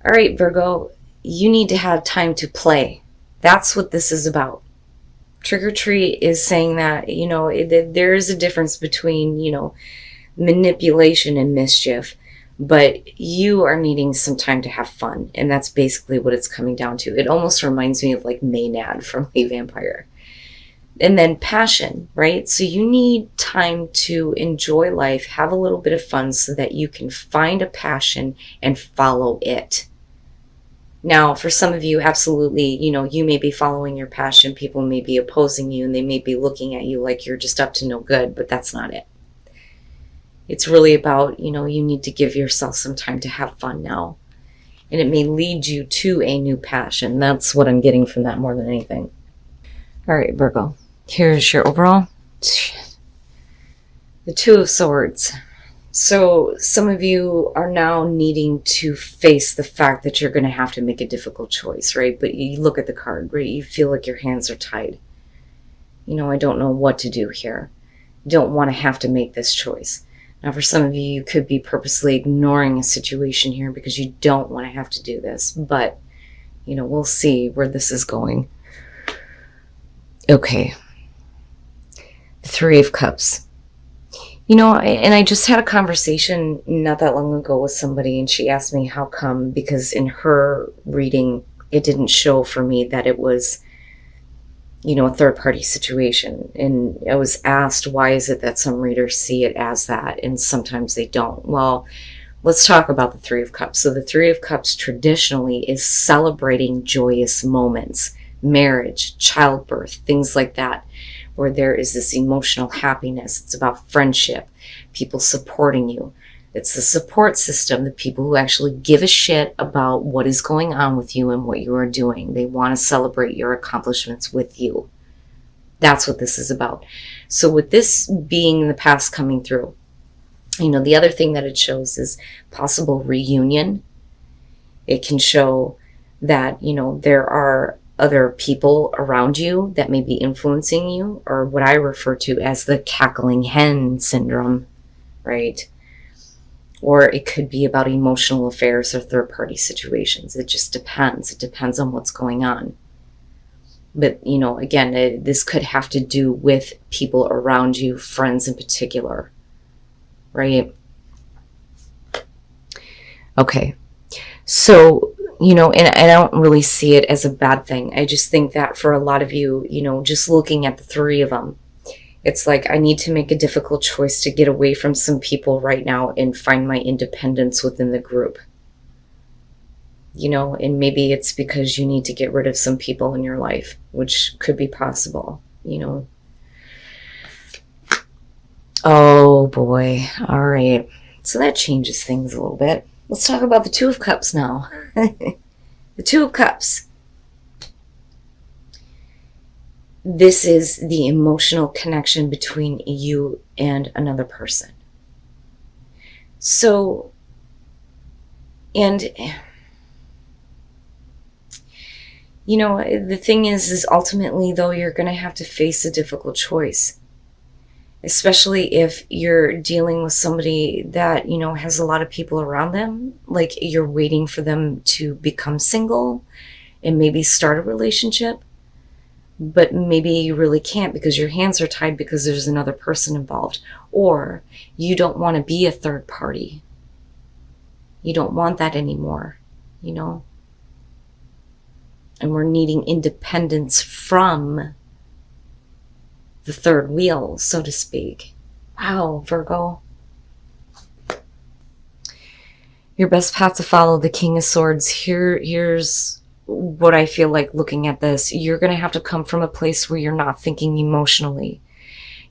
All right, Virgo, you need to have time to play. That's what this is about. Trick or treat is saying that, there is a difference between, manipulation and mischief, but you are needing some time to have fun. And that's basically what it's coming down to. It almost reminds me of like Maynard from A Vampire. And then passion, right? So you need time to enjoy life, have a little bit of fun so that you can find a passion and follow it. Now, for some of you, absolutely, you may be following your passion. People may be opposing you and they may be looking at you like you're just up to no good, but that's not it. It's really about, you need to give yourself some time to have fun now. And it may lead you to a new passion. That's what I'm getting from that more than anything. All right, Virgo, here's your overall. The Two of Swords. So some of you are now needing to face the fact that you're going to have to make a difficult choice, right? But you look at the card, right? You feel like your hands are tied. I don't know what to do here. Don't want to have to make this choice. Now, for some of you, you could be purposely ignoring a situation here because you don't want to have to do this. But, we'll see where this is going. Okay. The Three of Cups. And I just had a conversation not that long ago with somebody, and she asked me how come, because in her reading, it didn't show for me that it was, a third-party situation. And I was asked, why is it that some readers see it as that, and sometimes they don't? Well, let's talk about the Three of Cups. So the Three of Cups traditionally is celebrating joyous moments, marriage, childbirth, things like that, where there is this emotional happiness. It's about friendship, people supporting you. It's the support system, the people who actually give a shit about what is going on with you and what you are doing. They want to celebrate your accomplishments with you. That's what this is about. So with this being in the past coming through, the other thing that it shows is possible reunion. It can show that, there are other people around you that may be influencing you, or what I refer to as the cackling hen syndrome, right? Or it could be about emotional affairs or third-party situations. It just depends. It depends on what's going on. But, again, this could have to do with people around you, friends in particular, right? Okay. So, and I don't really see it as a bad thing. I just think that for a lot of you, just looking at the three of them, it's like I need to make a difficult choice to get away from some people right now and find my independence within the group. And maybe it's because you need to get rid of some people in your life, which could be possible, Oh boy. All right. So that changes things a little bit. Let's talk about the Two of Cups now. The Two of Cups. This is the emotional connection between you and another person. So, and, the thing is ultimately, though, you're going to have to face a difficult choice. Especially if you're dealing with somebody that, has a lot of people around them, like you're waiting for them to become single and maybe start a relationship, but maybe you really can't because your hands are tied because there's another person involved, or you don't want to be a third party. You don't want that anymore, and we're needing independence from the third wheel, so to speak. Wow, Virgo. Your best path to follow, the King of Swords. Here's what I feel like looking at this. You're going to have to come from a place where you're not thinking emotionally.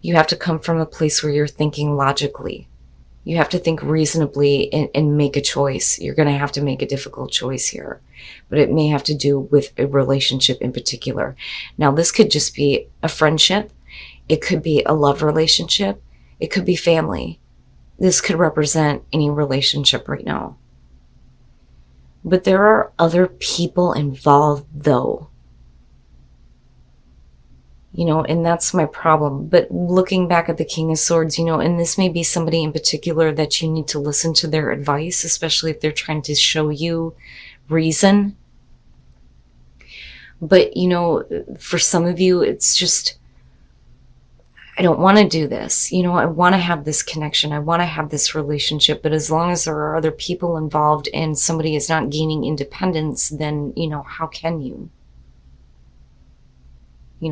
You have to come from a place where you're thinking logically. You have to think reasonably and make a choice. You're going to have to make a difficult choice here, but it may have to do with a relationship in particular. Now, this could just be a friendship. It could be a love relationship. It could be family. This could represent any relationship right now. But there are other people involved, though. And that's my problem. But looking back at the King of Swords, and this may be somebody in particular that you need to listen to their advice, especially if they're trying to show you reason. But, for some of you, it's just, I don't want to do this. I want to have this connection. I want to have this relationship. But as long as there are other people involved and somebody is not gaining independence, then, how can you?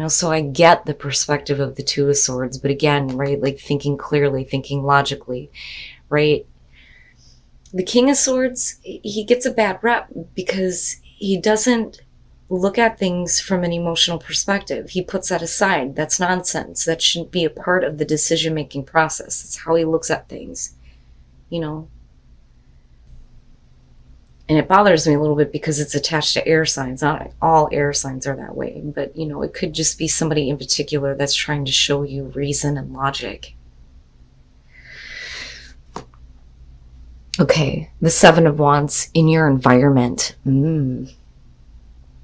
So I get the perspective of the Two of Swords. But again, right, like thinking clearly, thinking logically, right? The King of Swords, he gets a bad rep because he doesn't look at things from an emotional perspective. He puts that aside. That's nonsense. That shouldn't be a part of the decision-making process. That's how he looks at things, And it bothers me a little bit because it's attached to air signs. Not all air signs are that way, but, it could just be somebody in particular that's trying to show you reason and logic. Okay, the Seven of Wands in your environment.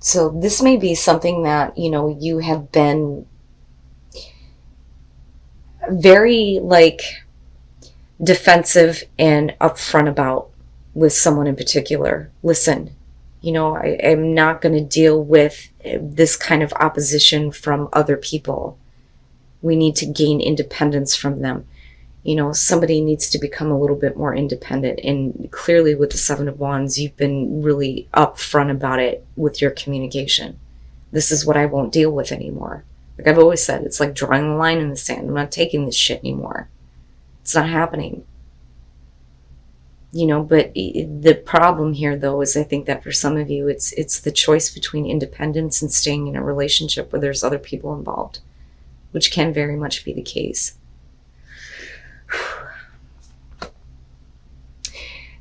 So this may be something that, you have been very, defensive and upfront about with someone in particular. Listen, I'm not going to deal with this kind of opposition from other people. We need to gain independence from them. Somebody needs to become a little bit more independent. And clearly with the Seven of Wands, you've been really upfront about it with your communication. This is what I won't deal with anymore. Like I've always said, it's like drawing a line in the sand. I'm not taking this shit anymore. It's not happening. But the problem here, though, is I think that for some of you, it's the choice between independence and staying in a relationship where there's other people involved, which can very much be the case.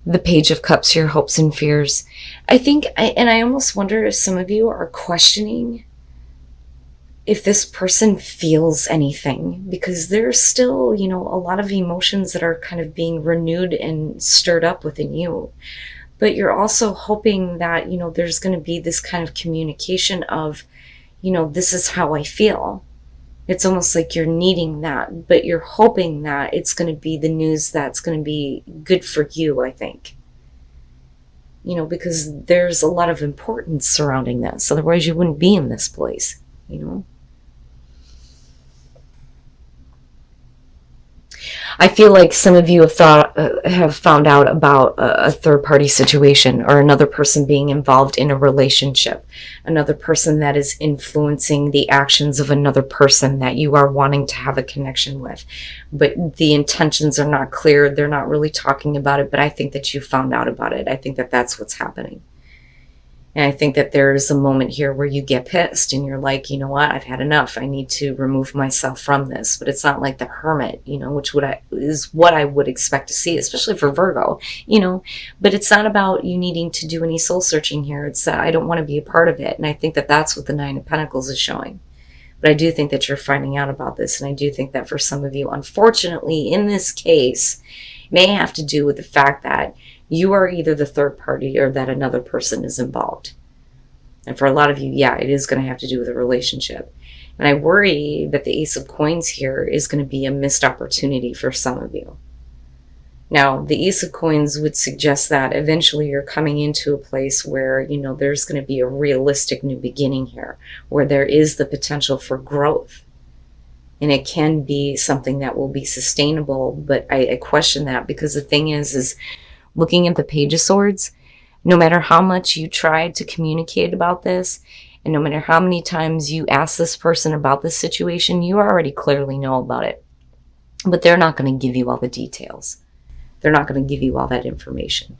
The Page of Cups, your hopes and fears. I think, and I almost wonder if some of you are questioning if this person feels anything, because there's still, a lot of emotions that are kind of being renewed and stirred up within you. But you're also hoping that, there's going to be this kind of communication of, this is how I feel. It's almost like you're needing that, but you're hoping that it's going to be the news that's going to be good for you, I think. Because there's a lot of importance surrounding this. Otherwise, you wouldn't be in this place, I feel like some of you have found out about a third-party situation or another person being involved in a relationship, another person that is influencing the actions of another person that you are wanting to have a connection with. But the intentions are not clear. They're not really talking about it, but I think that you found out about it. I think that that's what's happening. And I think that there's a moment here where you get pissed and you're like, you know what, I've had enough. I need to remove myself from this. But it's not like the Hermit, which is what I would expect to see, especially for Virgo, But it's not about you needing to do any soul searching here. It's that I don't want to be a part of it. And I think that that's what the Nine of Pentacles is showing. But I do think that you're finding out about this. And I do think that for some of you, unfortunately, in this case, may have to do with the fact that you are either the third party or that another person is involved. And for a lot of you, yeah, it is going to have to do with a relationship. And I worry that the Ace of Coins here is going to be a missed opportunity for some of you. Now, the Ace of Coins would suggest that eventually you're coming into a place where, there's going to be a realistic new beginning here, where there is the potential for growth. And it can be something that will be sustainable, but I question that, because the thing is looking at the Page of Swords, no matter how much you tried to communicate about this, and no matter how many times you ask this person about this situation, you already clearly know about it. But they're not going to give you all the details. They're not going to give you all that information.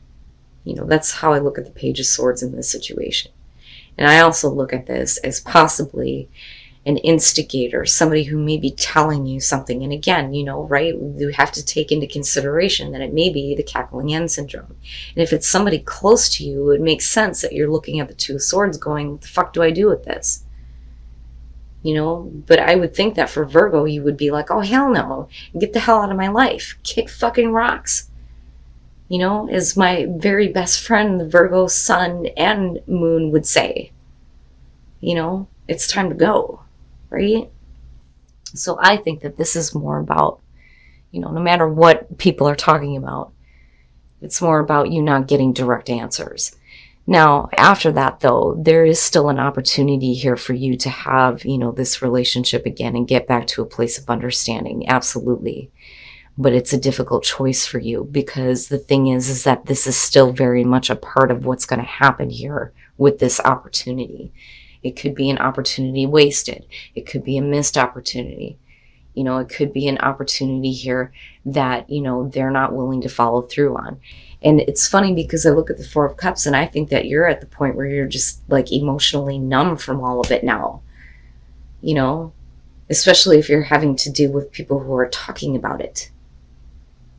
That's how I look at the Page of Swords in this situation. And I also look at this as possibly an instigator, somebody who may be telling you something. And again, right, you have to take into consideration that it may be the cackling hen syndrome. And if it's somebody close to you, it makes sense that you're looking at the Two of Swords going, what the fuck do I do with this? But I would think that for Virgo, you would be like, oh, hell no, get the hell out of my life. Kick fucking rocks. As my very best friend, the Virgo sun and moon would say, it's time to go. Right? So I think that this is more about, no matter what people are talking about, it's more about you not getting direct answers. Now, after that, though, there is still an opportunity here for you to have, this relationship again and get back to a place of understanding. Absolutely. But it's a difficult choice for you, because the thing is that this is still very much a part of what's going to happen here with this opportunity. It could be an opportunity wasted. It could be a missed opportunity. It could be an opportunity here that, they're not willing to follow through on. And it's funny because I look at the Four of Cups and I think that you're at the point where you're just like emotionally numb from all of it now, especially if you're having to deal with people who are talking about it.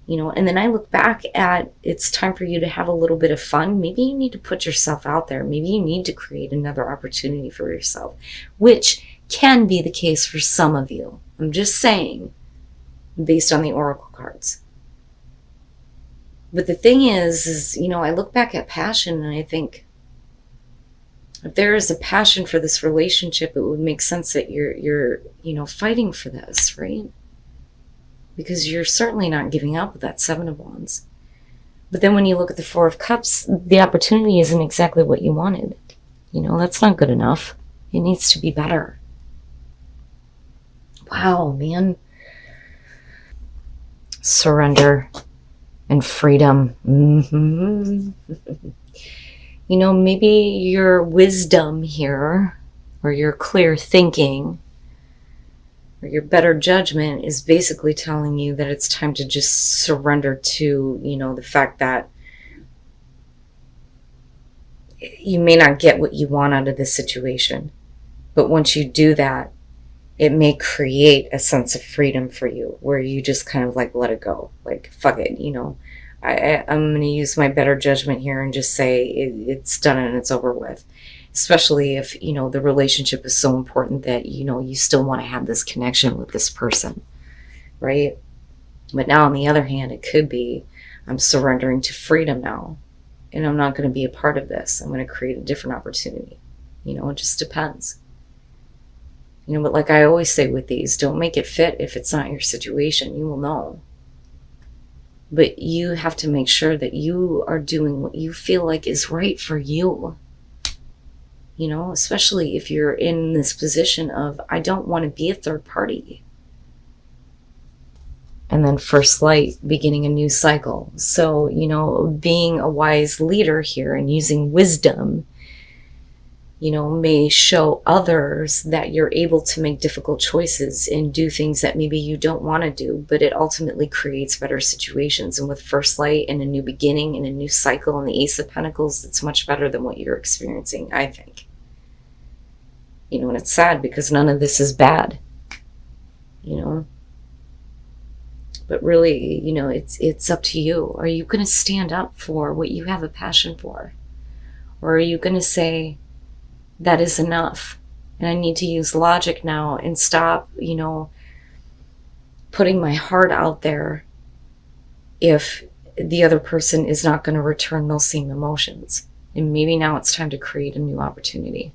And then I look back at, it's time for you to have a little bit of fun. Maybe you need to put yourself out there. Maybe you need to create another opportunity for yourself, which can be the case for some of you. I'm just saying, based on the oracle cards. But the thing is, I look back at passion and I think, if there is a passion for this relationship, it would make sense that you're fighting for this, right? Because you're certainly not giving up with that Seven of Wands. But then when you look at the Four of Cups, the opportunity isn't exactly what you wanted. That's not good enough. It needs to be better. Wow, man. Surrender and freedom. Maybe your wisdom here, or your clear thinking, or your better judgment is basically telling you that it's time to just surrender to, the fact that you may not get what you want out of this situation. But once you do that, it may create a sense of freedom for you, where you just kind of like let it go. Like, fuck it, I'm going to use my better judgment here and just say it's done and it's over with. Especially if, the relationship is so important that, you still want to have this connection with this person, right? But now on the other hand, it could be, I'm surrendering to freedom now, and I'm not going to be a part of this. I'm going to create a different opportunity. It just depends. But like I always say with these, don't make it fit if it's not your situation. You will know. But you have to make sure that you are doing what you feel like is right for you. Especially if you're in this position of, I don't want to be a third party. And then first light, beginning a new cycle. So, being a wise leader here and using wisdom, may show others that you're able to make difficult choices and do things that maybe you don't want to do, but it ultimately creates better situations. And with first light and a new beginning and a new cycle and the Ace of Pentacles, it's much better than what you're experiencing, I think. And it's sad because none of this is bad, but really, it's up to you. Are you going to stand up for what you have a passion for? Or are you going to say, that is enough, and I need to use logic now and stop, putting my heart out there if the other person is not going to return those same emotions? And maybe now it's time to create a new opportunity.